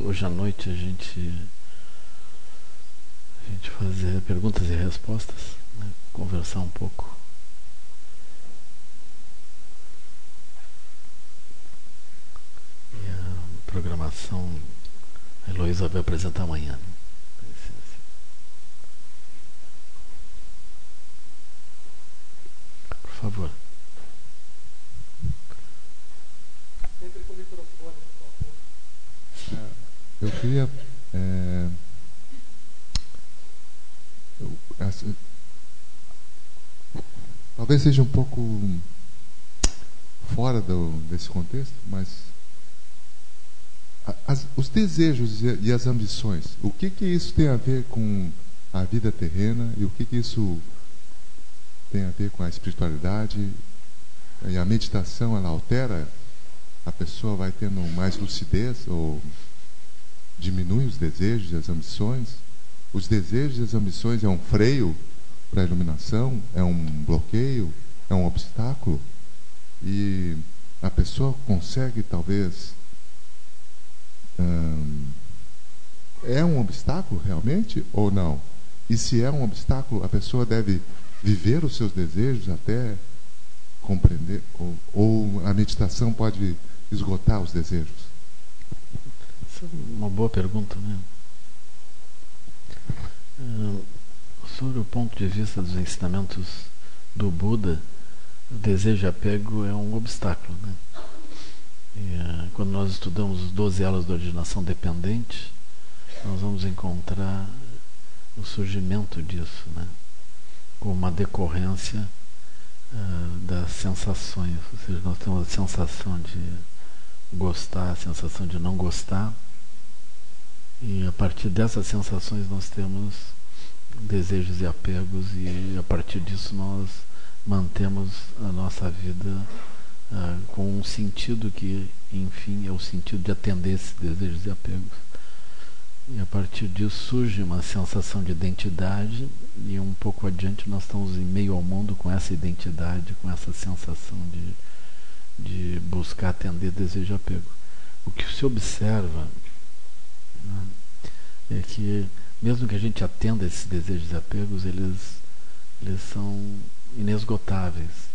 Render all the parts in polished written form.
hoje à noite a gente fazer perguntas e respostas, né? Conversar um pouco. E a programação a Heloísa vai apresentar amanhã, né? Por favor. Sempre com o microfone, por favor. Eu queria talvez seja um pouco fora desse contexto, mas os desejos e as ambições, o que isso tem a ver com a vida terrena e o que isso tem a ver com a espiritualidade? E a meditação, ela altera? A pessoa vai tendo mais lucidez ou diminui os desejos e as ambições? Os desejos e as ambições é um freio para a iluminação? É um bloqueio? É um obstáculo? E a pessoa consegue, talvez... é um obstáculo realmente ou não? E se é um obstáculo, a pessoa deve viver os seus desejos até compreender? Ou a meditação pode esgotar os desejos? Essa é uma boa pergunta, né? Sobre o ponto de vista dos ensinamentos do Buda, o desejo e apego é um obstáculo, né? E, quando nós estudamos os 12 elos da originação dependente, nós vamos encontrar o surgimento disso, né? Como uma decorrência das sensações. Ou seja, nós temos a sensação de gostar, a sensação de não gostar, e a partir dessas sensações nós temos desejos e apegos, e a partir disso nós mantemos a nossa vida com um sentido que, enfim, é o sentido de atender esses desejos e apegos. E a partir disso surge uma sensação de identidade, e um pouco adiante nós estamos em meio ao mundo com essa identidade, com essa sensação de buscar atender desejo e apego. O que se observa, né, é que mesmo que a gente atenda esses desejos e apegos, eles são inesgotáveis.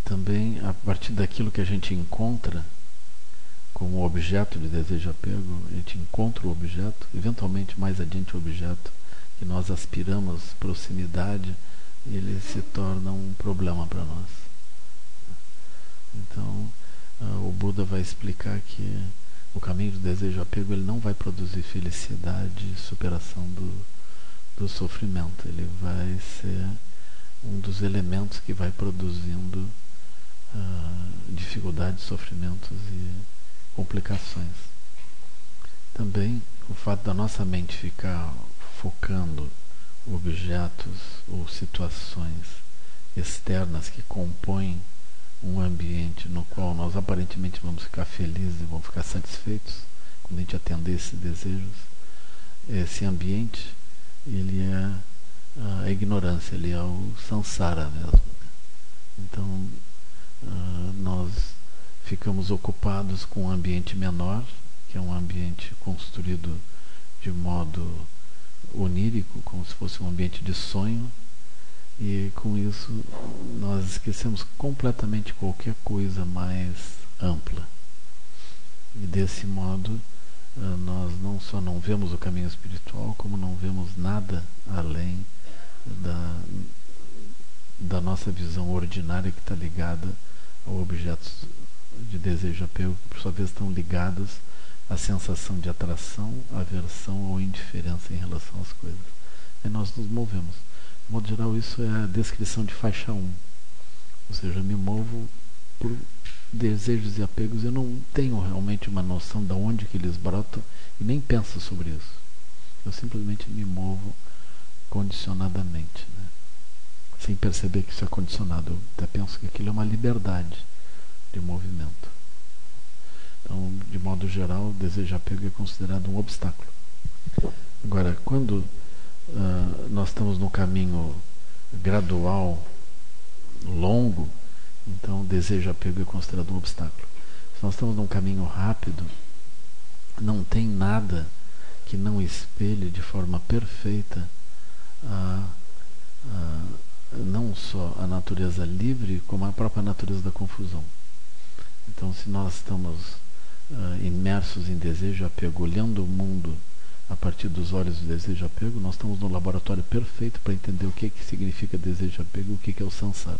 Também, a partir daquilo que a gente encontra como objeto de desejo e apego, a gente encontra o objeto, eventualmente mais adiante o objeto que nós aspiramos proximidade, ele se torna um problema para nós. Então, o Buda vai explicar que o caminho do desejo e apego, ele não vai produzir felicidade e superação do sofrimento. Ele vai ser um dos elementos que vai produzindo dificuldades, sofrimentos e complicações. Também o fato da nossa mente ficar focando objetos ou situações externas que compõem um ambiente no qual nós aparentemente vamos ficar felizes e vamos ficar satisfeitos quando a gente atender esses desejos, esse ambiente, ele é a ignorância, ele é o samsara mesmo. Então nós ficamos ocupados com um ambiente menor, que é um ambiente construído de modo onírico, como se fosse um ambiente de sonho, e com isso nós esquecemos completamente qualquer coisa mais ampla. E desse modo nós não só não vemos o caminho espiritual, como não vemos nada além da nossa visão ordinária, que está ligada a objetos de desejo e apego, que por sua vez estão ligados à sensação de atração, aversão ou indiferença em relação às coisas. E nós nos movemos. De modo geral, isso é a descrição de faixa 1. Ou seja, eu me movo por desejos e apegos, eu não tenho realmente uma noção de onde que eles brotam e nem penso sobre isso. Eu simplesmente me movo condicionadamente, né? Sem perceber que isso é condicionado. Eu até penso que aquilo é uma liberdade de movimento. Então, de modo geral, o desejo e apego é considerado um obstáculo. Agora, quando nós estamos num caminho gradual, longo, então o desejo e apego é considerado um obstáculo. Se nós estamos num caminho rápido, tem nada que não espelhe de forma perfeita não só a natureza livre, como a própria natureza da confusão. Então, se nós estamos imersos em desejo e apego, olhando o mundo a partir dos olhos do desejo e apego, nós estamos no laboratório perfeito para entender o que significa desejo e apego, o que é o samsara.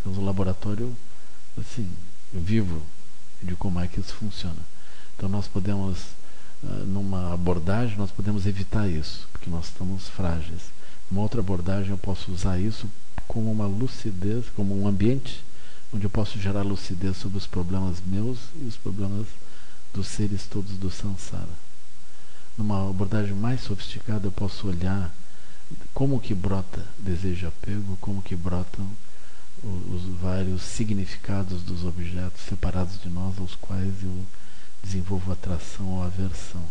Temos um laboratório assim, vivo de como é que isso funciona. Então nós podemos, numa abordagem, nós podemos evitar isso, porque nós estamos frágeis. Numa outra abordagem eu posso usar isso como uma lucidez, como um ambiente onde eu posso gerar lucidez sobre os problemas meus e os problemas dos seres todos do samsara. Numa abordagem mais sofisticada eu posso olhar como que brota desejo e apego, como que brotam os vários significados dos objetos separados de nós, aos quais eu desenvolvo atração ou aversão.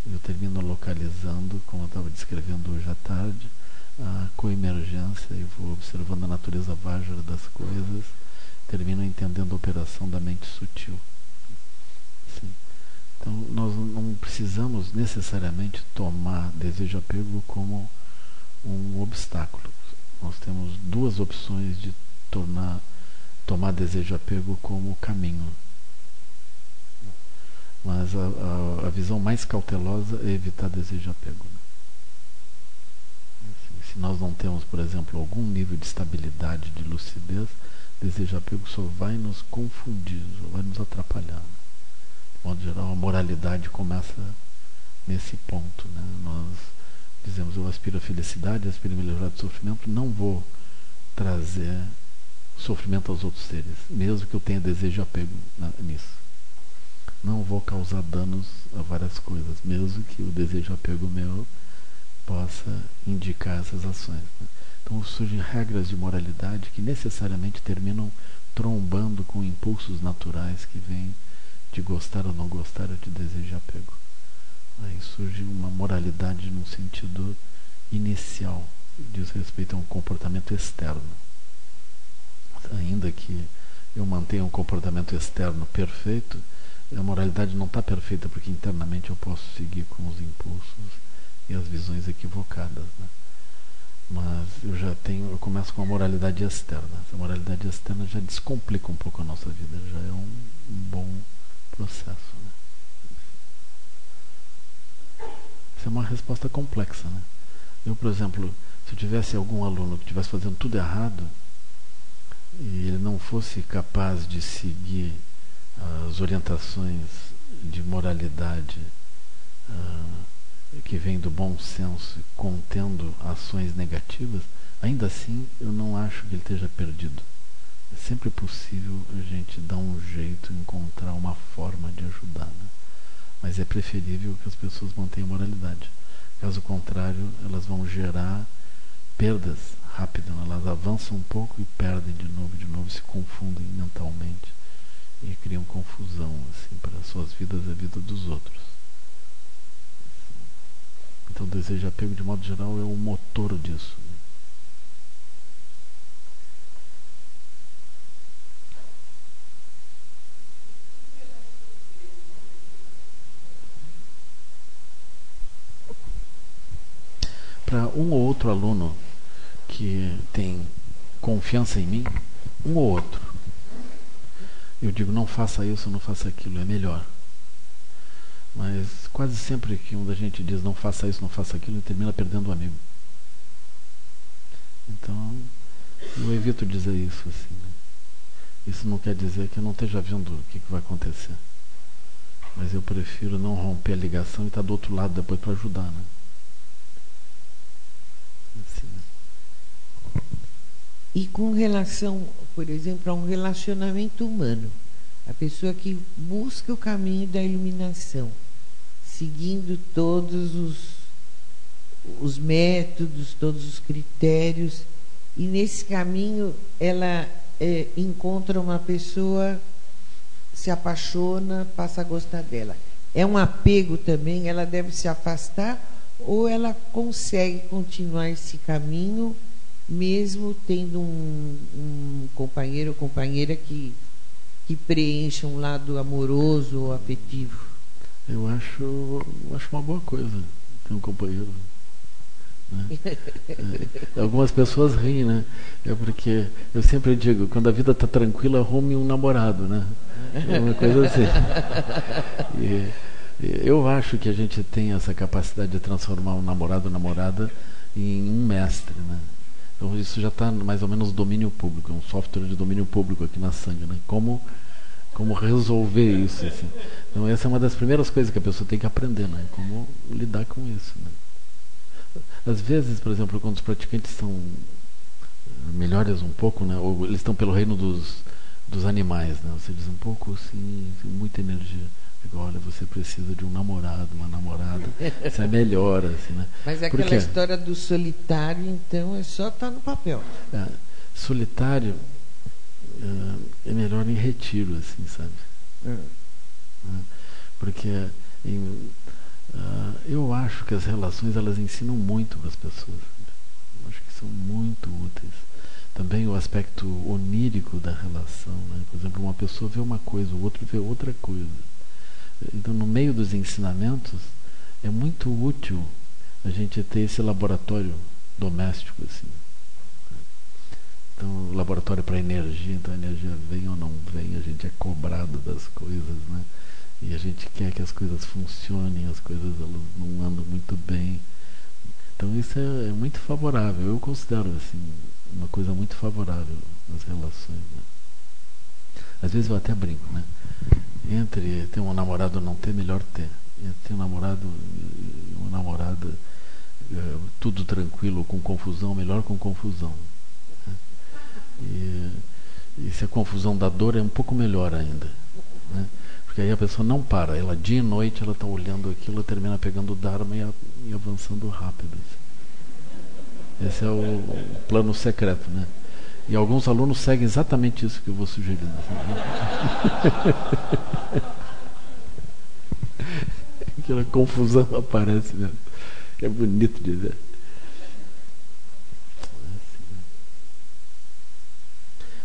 Eu termino localizando, como eu estava descrevendo hoje à tarde, a coemergência, e vou observando a natureza vajra das coisas, termino entendendo a operação da mente sutil. Sim. Então nós não precisamos necessariamente tomar desejo e apego como um obstáculo. Nós temos duas opções de tomar desejo e apego como caminho. Mas a visão mais cautelosa é evitar desejo e apego. Assim, se nós não temos, por exemplo, algum nível de estabilidade, de lucidez, desejo e apego só vai nos confundir, só vai nos atrapalhar. De modo geral, a moralidade começa nesse ponto. Nós dizemos, eu aspiro a felicidade, aspiro a melhorar do sofrimento, não vou trazer sofrimento aos outros seres, mesmo que eu tenha desejo e apego nisso. Não vou causar danos a várias coisas, mesmo que o desejo e apego meu possa indicar essas ações. Então surgem regras de moralidade que necessariamente terminam trombando com impulsos naturais que vêm de gostar ou não gostar, ou de desejo e apego. Aí surge uma moralidade num sentido inicial, diz respeito a um comportamento externo. Ainda que eu mantenha um comportamento externo perfeito, a moralidade não está perfeita, porque internamente eu posso seguir com os impulsos e as visões equivocadas. Mas eu começo com a moralidade externa. Essa moralidade externa já descomplica um pouco a nossa vida, já é um bom processo. Isso é uma resposta complexa. Eu, por exemplo, se eu tivesse algum aluno que estivesse fazendo tudo errado, e ele não fosse capaz de seguir as orientações de moralidade que vem do bom senso, contendo ações negativas, ainda assim eu não acho que ele esteja perdido. É sempre possível a gente dar um jeito, encontrar uma forma de ajudar, mas é preferível que as pessoas mantenham a moralidade. Caso contrário, elas vão gerar perdas rápidas, elas avançam um pouco e perdem de novo, se confundem mentalmente e criam confusão assim, para as suas vidas e a vida dos outros. Então o desejo e apego, de modo geral, é o motor disso. Para um ou outro aluno que tem confiança em mim, um ou outro, eu digo, não faça isso, não faça aquilo, é melhor. Mas quase sempre que a gente diz não faça isso, não faça aquilo, ele termina perdendo o amigo. Então eu evito dizer isso assim. Isso não quer dizer que eu não esteja vendo o que vai acontecer, mas eu prefiro não romper a ligação e estar do outro lado depois para ajudar, assim. E com relação, por exemplo, a um relacionamento humano, a pessoa que busca o caminho da iluminação, seguindo todos os métodos, todos os critérios, e nesse caminho ela encontra uma pessoa, se apaixona, passa a gostar dela. É um apego também, ela deve se afastar, ou ela consegue continuar esse caminho mesmo tendo um companheiro ou companheira que preencha um lado amoroso ou afetivo? Eu acho uma boa coisa ter um companheiro. Né? Algumas pessoas riem, né? É porque eu sempre digo, quando a vida está tranquila, arrume um namorado, né? É uma coisa assim. E eu acho que a gente tem essa capacidade de transformar um namorado ou namorada em um mestre, né? Então isso já está mais ou menos domínio público, é um software de domínio público aqui na Sangue, né? Como resolver isso, assim. Então essa é uma das primeiras coisas que a pessoa tem que aprender, né? Como lidar com isso, né? Às vezes, por exemplo, quando os praticantes são melhores um pouco, né? Ou eles estão pelo reino dos animais, né? Você diz um pouco assim, muita energia. Digo, olha, você precisa de um namorado, uma namorada, isso é melhor, assim, né? Mas aquela história do solitário, então, é só estar no papel. Solitário é melhor em retiro, assim, sabe? Porque eu acho que as relações, elas ensinam muito para as pessoas. Eu acho que são muito úteis. Também o aspecto onírico da relação, né? Por exemplo, uma pessoa vê uma coisa, o outro vê outra coisa. Então, no meio dos ensinamentos, é muito útil a gente ter esse laboratório doméstico, assim. Então, o laboratório para energia, então a energia vem ou não vem, a gente é cobrado das coisas, né? E a gente quer que as coisas funcionem, as coisas elas não andam muito bem. Então isso é muito favorável, eu considero assim, uma coisa muito favorável nas relações, né? Às vezes eu até brinco, né? Entre ter um namorado ou não ter, melhor ter. Entre ter um namorado e uma namorada, tudo tranquilo, com confusão, melhor com confusão. E se a confusão dá dor, é um pouco melhor ainda, né? Porque aí a pessoa não para, ela dia e noite ela está olhando aquilo, termina pegando o Dharma e avançando rápido, assim. Esse é o plano secreto, né? E alguns alunos seguem exatamente isso que eu vou sugerindo, assim. Aquela confusão aparece mesmo. É bonito dizer.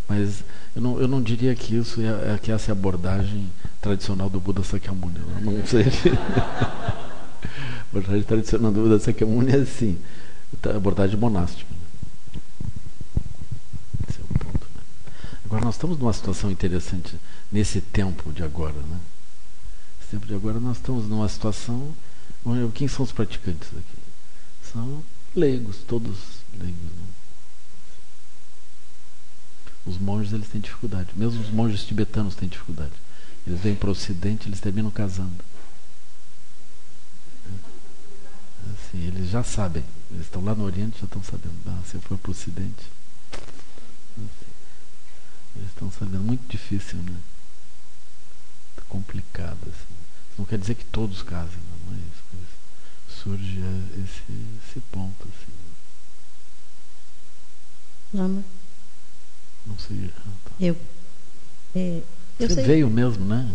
Mas eu não diria que isso que essa é a abordagem tradicional do Buda Sakyamuni. Eu não sei. A abordagem tradicional do Buda Sakyamuni é assim, a abordagem monástica. Esse é o ponto, né? Agora nós estamos numa situação interessante nesse tempo de agora, né? Nesse tempo de agora nós estamos numa situação onde quem são os praticantes aqui? São leigos, todos leigos, né? Os monges, eles têm dificuldade. Mesmo os monges tibetanos têm dificuldade. Eles vêm para o ocidente, eles terminam casando. Assim, eles já sabem. Eles estão lá no oriente, já estão sabendo. Se eu for para o ocidente. Assim, eles estão sabendo. Muito difícil, né? Muito complicado, assim. Não quer dizer que todos casem, não é isso. Mas surge esse ponto, assim. Lama. Não sei. Você sei. Veio mesmo, né?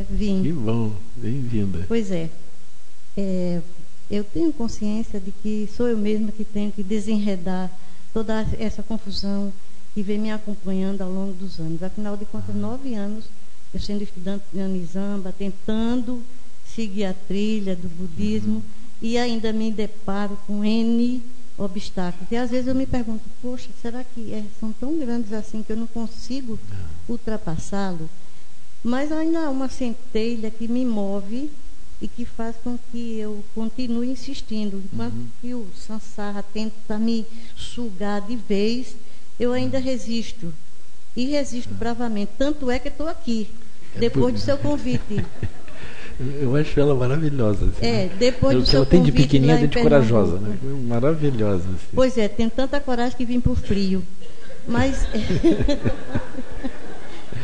Vim. Que bom, bem-vinda. Pois é. Eu tenho consciência de que sou eu mesma que tenho que desenredar toda essa confusão que vem me acompanhando ao longo dos anos. Afinal de contas, 9 anos eu sendo estudante de Anisamba, tentando seguir a trilha do budismo, e ainda me deparo com N obstáculos. E às vezes eu me pergunto, poxa, será que são tão grandes assim que eu não consigo ultrapassá-los? Mas ainda há uma centelha que me move e que faz com que eu continue insistindo. Enquanto que o Sansara tenta me sugar de vez, eu ainda resisto. E resisto bravamente. Tanto é que estou aqui, depois do seu convite. Eu acho ela maravilhosa. Assim, depois do seu ela tem de convite pequenininha de corajosa, né? Maravilhosa. Assim. Pois é, tem tanta coragem que vim por frio. Mas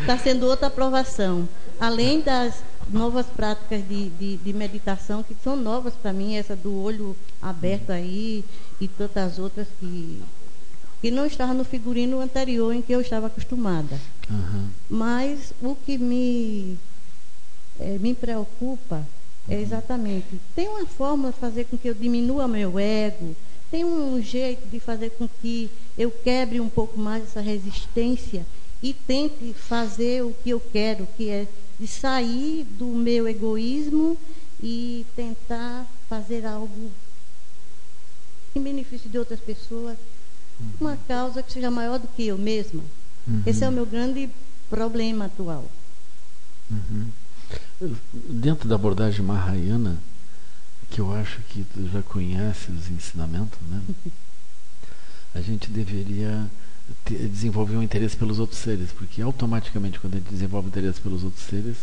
está sendo outra aprovação. Além das novas práticas de meditação, que são novas para mim, essa do olho aberto aí, e tantas outras que não estavam no figurino anterior em que eu estava acostumada. Mas o que me preocupa é exatamente, tem uma forma de fazer com que eu diminua meu ego, tem um jeito de fazer com que eu quebre um pouco mais essa resistência e tente fazer o que eu quero, que é de sair do meu egoísmo e tentar fazer algo em benefício de outras pessoas, uma causa que seja maior do que eu mesma. Esse é o meu grande problema atual. Dentro da abordagem Mahayana, que eu acho que tu já conhece os ensinamentos, né? A gente deveria desenvolver um interesse pelos outros seres, porque automaticamente quando a gente desenvolve interesse pelos outros seres,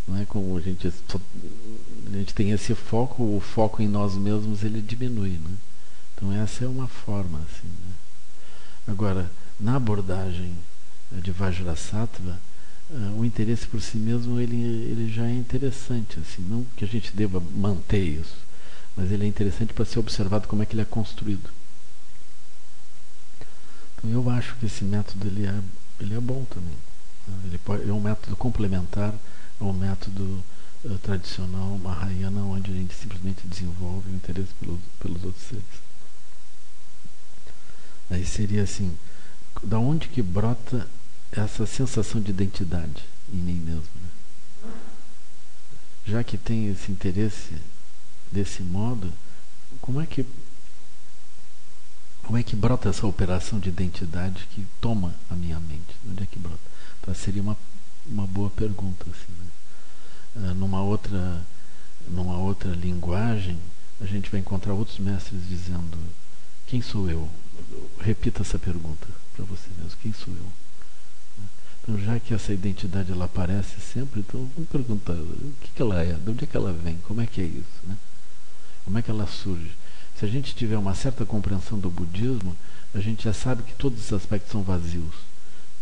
não é como a gente tem esse foco, o foco em nós mesmos ele diminui, né? Então essa é uma forma, assim, né? Agora, na abordagem de Vajrasattva, o interesse por si mesmo ele já é interessante, assim, não que a gente deva manter isso, mas ele é interessante para ser observado como é que ele é construído. Então eu acho que esse método ele é bom também. É um método complementar ao método tradicional Mahayana, onde a gente simplesmente desenvolve o interesse pelos outros seres. Aí seria assim, da onde que brota essa sensação de identidade em mim mesmo, né? Já que tem esse interesse desse modo, como é que brota essa operação de identidade que toma a minha mente? Onde é que brota? Então seria uma boa pergunta, assim, né? Numa outra linguagem, a gente vai encontrar outros mestres dizendo: quem sou eu? Repita essa pergunta para você mesmo: quem sou eu? Então, já que essa identidade ela aparece sempre, então vamos perguntar o que ela é, de onde é que ela vem, como é que é isso, né? Como é que ela surge? Se a gente tiver uma certa compreensão do budismo, a gente já sabe que todos esses aspectos são vazios.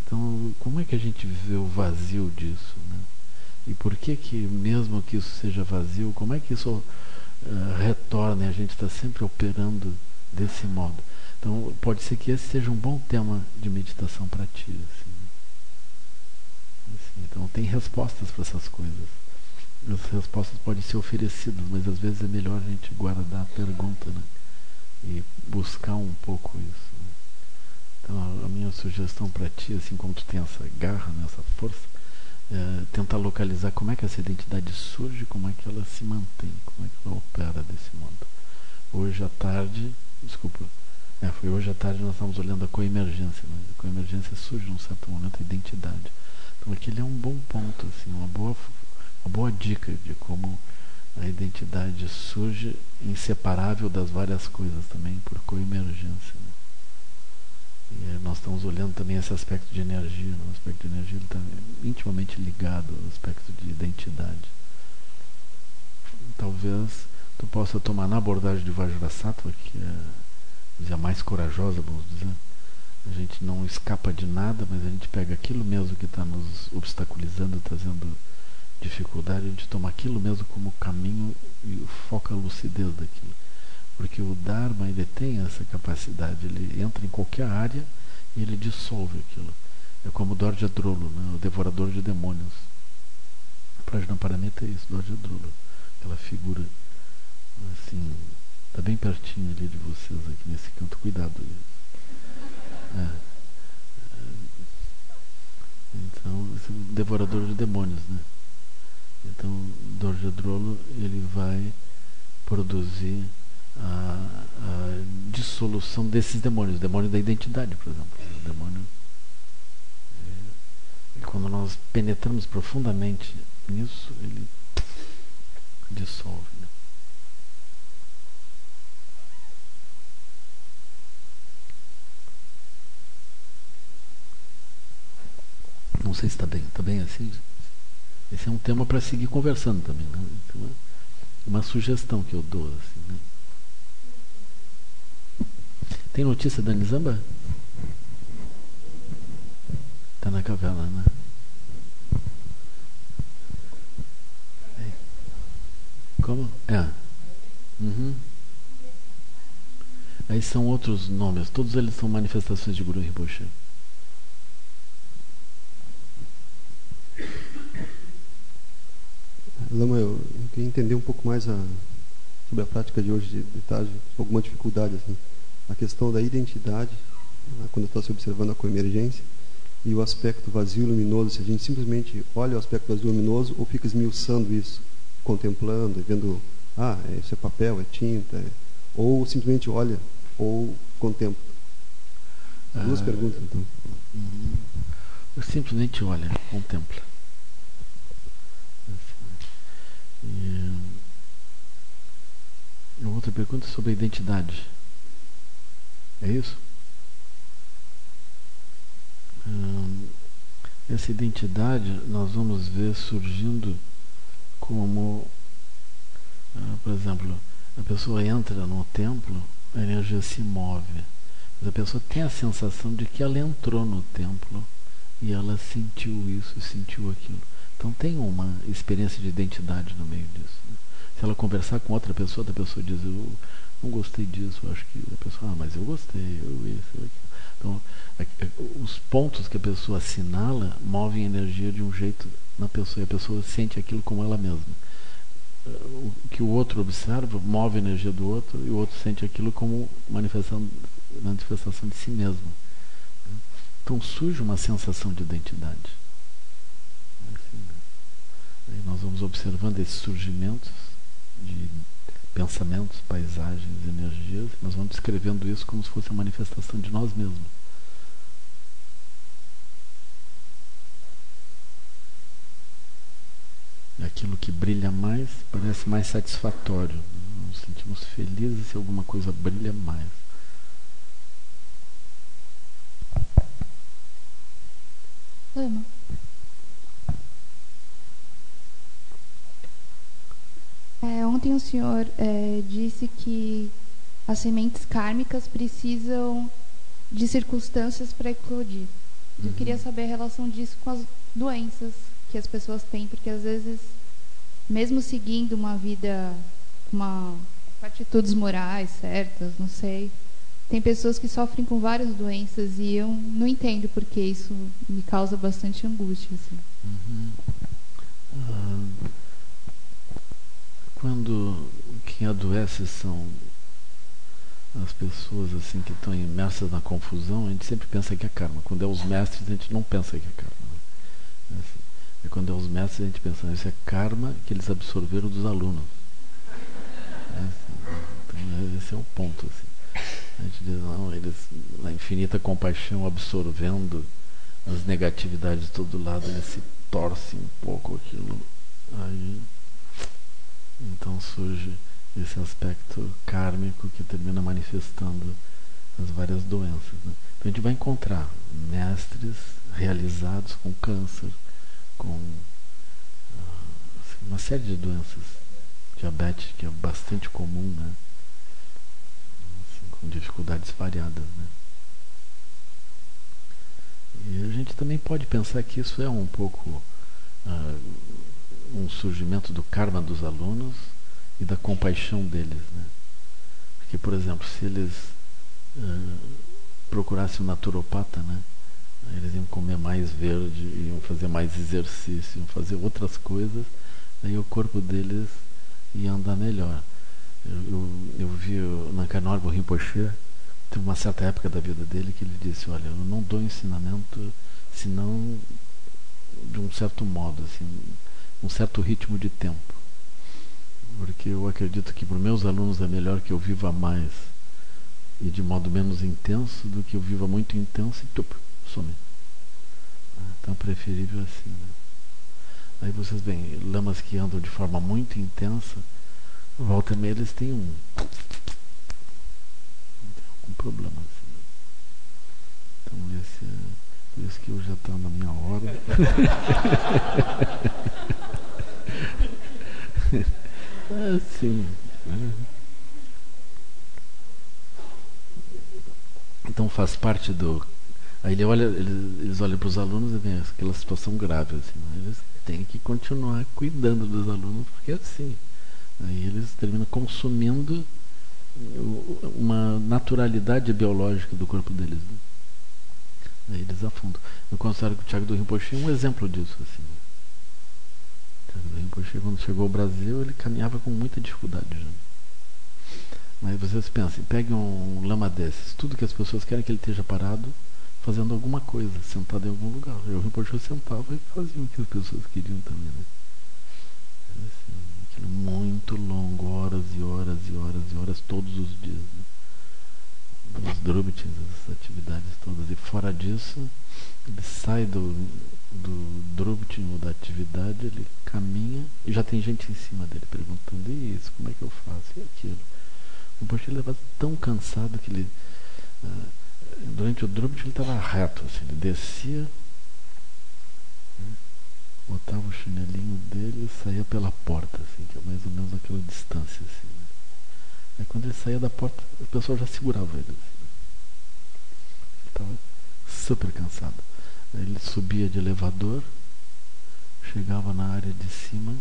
Então, como é que a gente vê o vazio disso, né? E por que mesmo que isso seja vazio, como é que isso retorna e a gente está sempre operando desse modo? Então, pode ser que esse seja um bom tema de meditação para ti, assim. Então tem respostas para essas coisas. As respostas podem ser oferecidas, mas às vezes é melhor a gente guardar a pergunta, né? E buscar um pouco isso, né? Então a minha sugestão para ti, assim como tu tem essa garra, né, essa força, é tentar localizar como é que essa identidade surge, como é que ela se mantém, como é que ela opera desse modo. Hoje à tarde, foi hoje à tarde nós estamos olhando a coemergência, né? A coemergência surge num certo momento a identidade. Então aquele é um bom ponto, assim, uma boa dica de como a identidade surge inseparável das várias coisas também, por coemergência, né? E nós estamos olhando também esse aspecto de energia, né? O aspecto de energia está intimamente ligado ao aspecto de identidade. Talvez tu possa tomar na abordagem de Vajrasattva, que é a mais corajosa, vamos dizer. A gente não escapa de nada, mas a gente pega aquilo mesmo que está nos obstaculizando, trazendo dificuldade, a gente toma aquilo mesmo como caminho e foca a lucidez daquilo. Porque o Dharma, ele tem essa capacidade, ele entra em qualquer área e ele dissolve aquilo. É como o Dorjadrolo, né? O devorador de demônios. Prajnaparamita é isso, Dorjadrolo. Aquela figura, assim, está bem pertinho ali de vocês, aqui nesse canto, cuidado. Então, esse devorador de demônios, né? Então, Dorjadrolo, ele vai produzir a dissolução desses demônios, o demônio da identidade, por exemplo. O demônio, e quando nós penetramos profundamente nisso, ele dissolve, né? Não sei se está bem assim. Esse é um tema para seguir conversando também, né? Então, uma sugestão que eu dou, assim, né? Tem notícia da Nizamba? Está na caverna, né? Como? Aí são outros nomes, todos eles são manifestações de Guru Rinpoche. Lama, eu queria entender um pouco mais sobre a prática de hoje de tarde, alguma dificuldade, assim, a questão da identidade, quando eu estou se observando a coemergência, e o aspecto vazio e luminoso, se a gente simplesmente olha o aspecto vazio e luminoso ou fica esmiuçando isso, contemplando e vendo, isso é papel, é tinta, ou simplesmente olha ou contempla. Duas perguntas, então. Simplesmente olha, contempla. E outra pergunta é sobre a identidade. É isso? Essa identidade nós vamos ver surgindo como, por exemplo, a pessoa entra no templo, a energia se move, mas a pessoa tem a sensação de que ela entrou no templo e ela sentiu isso, sentiu aquilo. Então tem uma experiência de identidade no meio disso. Se ela conversar com outra pessoa, a pessoa diz, eu não gostei disso, eu acho que a pessoa, mas eu gostei, eu isso, eu aquilo. Então, os pontos que a pessoa assinala movem a energia de um jeito na pessoa, e a pessoa sente aquilo como ela mesma. O que o outro observa move a energia do outro, e o outro sente aquilo como manifestação de si mesmo. Então surge uma sensação de identidade. Aí nós vamos observando esses surgimentos de pensamentos, paisagens, energias, nós vamos descrevendo isso como se fosse a manifestação de nós mesmos. Aquilo que brilha mais parece mais satisfatório. Nos sentimos felizes se alguma coisa brilha mais. Lama. Ontem o senhor disse que as sementes kármicas precisam de circunstâncias para eclodir. Eu queria saber a relação disso com as doenças que as pessoas têm, porque às vezes, mesmo seguindo uma vida com atitudes morais certas, não sei, tem pessoas que sofrem com várias doenças e eu não entendo porque isso me causa bastante angústia. Assim. Quando quem adoece são as pessoas assim que estão imersas na confusão, a gente sempre pensa que é karma. Quando é os mestres, a gente não pensa que é karma. E quando é os mestres, a gente pensa, isso é karma que eles absorveram dos alunos. Então, esse é o ponto. Assim. A gente diz, não, eles, na infinita compaixão, absorvendo as negatividades de todo lado, eles se torcem um pouco aquilo. Aí, então surge esse aspecto kármico que termina manifestando as várias doenças. Né? Então a gente vai encontrar mestres realizados com câncer, com uma série de doenças, diabetes, que é bastante comum, né? Assim, com dificuldades variadas. Né? E a gente também pode pensar que isso é um pouco um surgimento do karma dos alunos e da compaixão deles. Né? Porque, por exemplo, se eles procurassem um naturopata, né? Eles iam comer mais verde, iam fazer mais exercício, iam fazer outras coisas, aí o corpo deles ia andar melhor. Eu vi o Nankarnorbo Rinpoche, teve uma certa época da vida dele que ele disse, olha, eu não dou ensinamento senão de um certo modo, assim, um certo ritmo de tempo. Porque eu acredito que para os meus alunos é melhor que eu viva mais e de modo menos intenso do que eu viva muito intenso e some. Então é preferível assim. Né? Aí vocês veem, lamas que andam de forma muito intensa, volta e meia eles têm um problema assim. Então esse é por isso que eu já estou na minha hora. Assim. Então faz parte do. Aí eles olham para os alunos e veem aquela situação grave, assim, né? Eles têm que continuar cuidando dos alunos, porque é assim. Aí eles terminam consumindo uma naturalidade biológica do corpo deles. Né? Aí eles afundam. Eu considero que o Thiago do Rinpoche é um exemplo disso. Assim. O Thiago do Rinpoche, quando chegou ao Brasil, ele caminhava com muita dificuldade. Já. Mas vocês pensem, peguem um lama desses, tudo que as pessoas querem que ele esteja parado, fazendo alguma coisa, sentado em algum lugar. Eu sentava e fazia o que as pessoas queriam também, né? Assim, aquilo muito longo, horas e horas e horas e horas, todos os dias, né? Os Drubitins, as atividades todas. E fora disso, ele sai do Drubitin ou da atividade, ele caminha e já tem gente em cima dele perguntando: e isso, como é que eu faço? E aquilo. O Rinpoche estava tão cansado que ele, durante o Drubitin, ele estava reto, assim, ele descia, né, botava o chinelinho dele e saía pela porta, assim, que é mais ou menos aquela distância, assim, né? Aí quando ele saía da porta, o pessoal já segurava ele, assim, né? Ele estava super cansado. Aí ele subia de elevador, chegava na área de cima,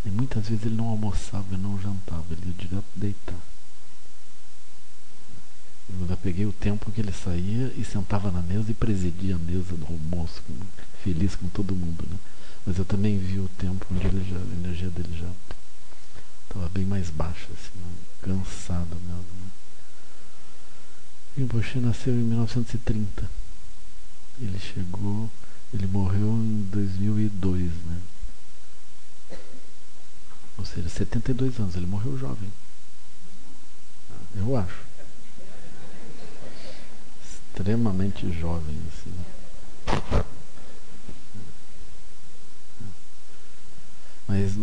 e muitas vezes ele não almoçava e não jantava, ele ia direto deitar. Eu já peguei o tempo que ele saía e sentava na mesa e presidia a mesa do almoço, feliz com todo mundo, né? Mas eu também vi o tempo onde a energia dele já estava bem mais baixa, assim, né? Cansado mesmo, né? Rinpoche nasceu em 1930. Ele morreu em 2002, né? Ou seja, 72 anos, ele morreu jovem. Eu acho. Extremamente jovem, assim. Mas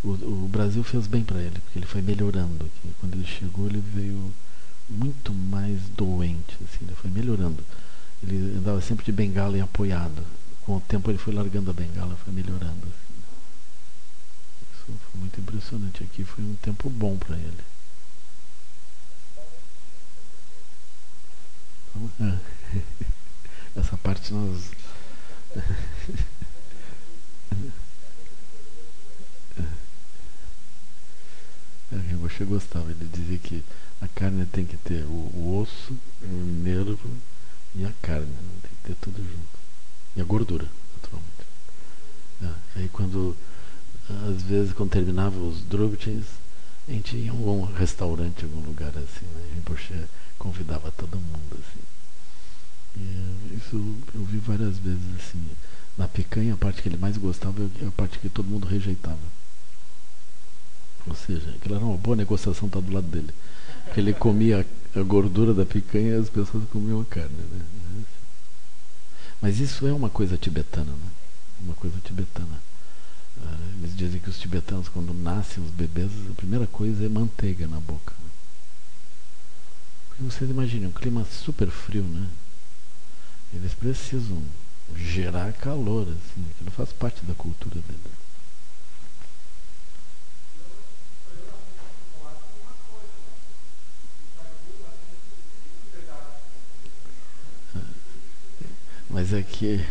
o Brasil fez bem para ele, porque ele foi melhorando aqui. Quando ele chegou, ele veio muito mais doente, assim, ele foi melhorando. Ele andava sempre de bengala e apoiado. Com o tempo ele foi largando a bengala, foi melhorando, assim. Isso foi muito impressionante. Aqui foi um tempo bom para ele. Essa parte nós Rinpoche gostava, ele dizia que a carne tem que ter o osso, o nervo e a carne, né? Tem que ter tudo junto. E a gordura, naturalmente. Aí quando, às vezes, quando terminava os Drubitins, a gente ia em algum restaurante, em algum lugar assim, né? Rinpoche convidava todo mundo, assim. E isso eu vi várias vezes, assim. Na picanha, a parte que ele mais gostava é a parte que todo mundo rejeitava. Ou seja, aquilo era uma boa negociação estar do lado dele. Porque ele comia a gordura da picanha e as pessoas comiam a carne, né? Mas isso é uma coisa tibetana, né? Uma coisa tibetana. Eles dizem que os tibetanos, quando nascem os bebês, a primeira coisa é manteiga na boca. Porque vocês imaginem, um clima super frio, né? Eles precisam gerar calor, assim. Aquilo faz parte da cultura deles. Mas é que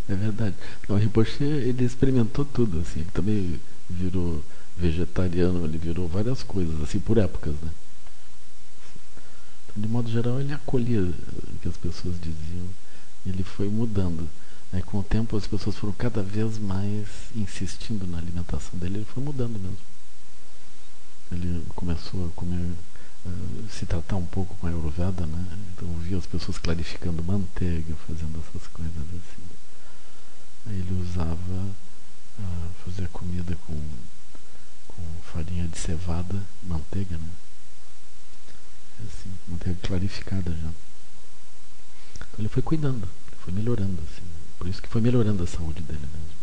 é verdade. O Rinpoche, ele experimentou tudo, assim. Ele também virou vegetariano, ele virou várias coisas, assim, por épocas, né? Então, de modo geral, ele acolhia o que as pessoas diziam. Ele foi mudando. Aí, com o tempo, as pessoas foram cada vez mais insistindo na alimentação dele. Ele foi mudando mesmo. Ele começou a comer, se tratar um pouco com a Ayurveda, né? Então eu via as pessoas clarificando manteiga, fazendo essas coisas assim. Aí ele usava fazer comida com farinha de cevada, manteiga, né? Assim, manteiga clarificada já. Então ele foi cuidando, ele foi melhorando, assim. Por isso que foi melhorando a saúde dele mesmo.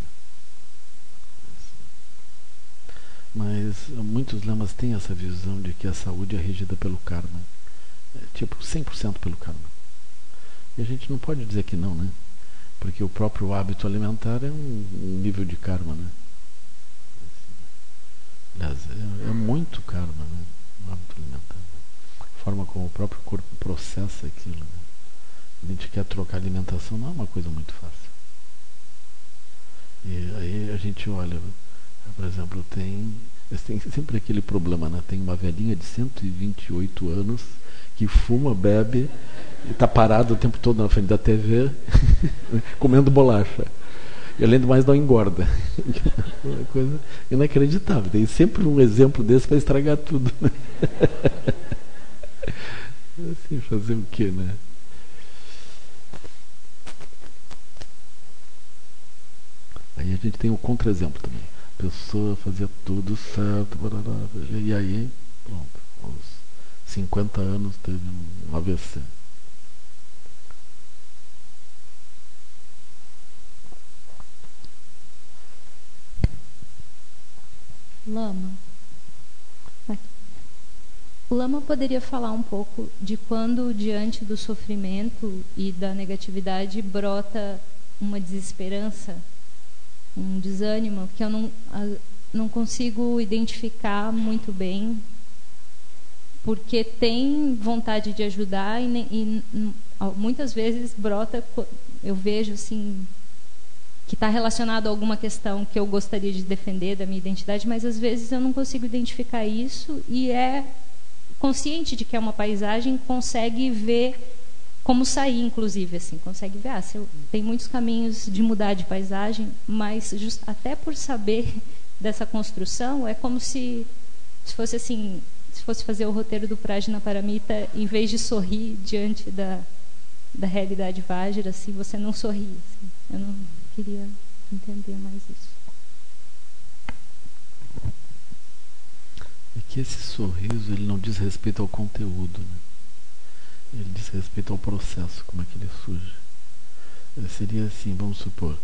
Mas muitos lamas têm essa visão de que a saúde é regida pelo karma. Tipo, 100% pelo karma. E a gente não pode dizer que não, né? Porque o próprio hábito alimentar é um nível de karma, né? Aliás, é muito karma, né? O hábito alimentar. A forma como o próprio corpo processa aquilo, né? A gente quer trocar alimentação, não é uma coisa muito fácil. E aí a gente olha... Por exemplo, tem sempre aquele problema, né? Tem uma velhinha de 128 anos que fuma, bebe e está parado o tempo todo na frente da TV comendo bolacha. E além do mais, não engorda. Uma coisa inacreditável. Tem sempre um exemplo desse para estragar tudo. Né? Assim, fazer o quê, né? Aí a gente tem o contra-exemplo também. A pessoa fazia tudo certo, e aí, pronto, aos 50 anos teve um AVC. Lama. O Lama poderia falar um pouco de quando, diante do sofrimento e da negatividade, brota uma desesperança, um desânimo, que eu não consigo identificar muito bem, porque tem vontade de ajudar e muitas vezes brota, eu vejo assim, que está relacionado a alguma questão que eu gostaria de defender da minha identidade, mas às vezes eu não consigo identificar isso e é consciente de que é uma paisagem, consegue ver como sair, inclusive, assim, consegue ver, tem muitos caminhos de mudar de paisagem, mas até por saber dessa construção, é como se fosse assim, se fosse fazer o roteiro do Prajnaparamita, em vez de sorrir diante da realidade Vajra, assim, você não sorri, assim. Eu não queria entender mais isso. É que esse sorriso, ele não diz respeito ao conteúdo, né? Ele diz respeito ao processo, como é que ele surge. Seria assim, vamos supor,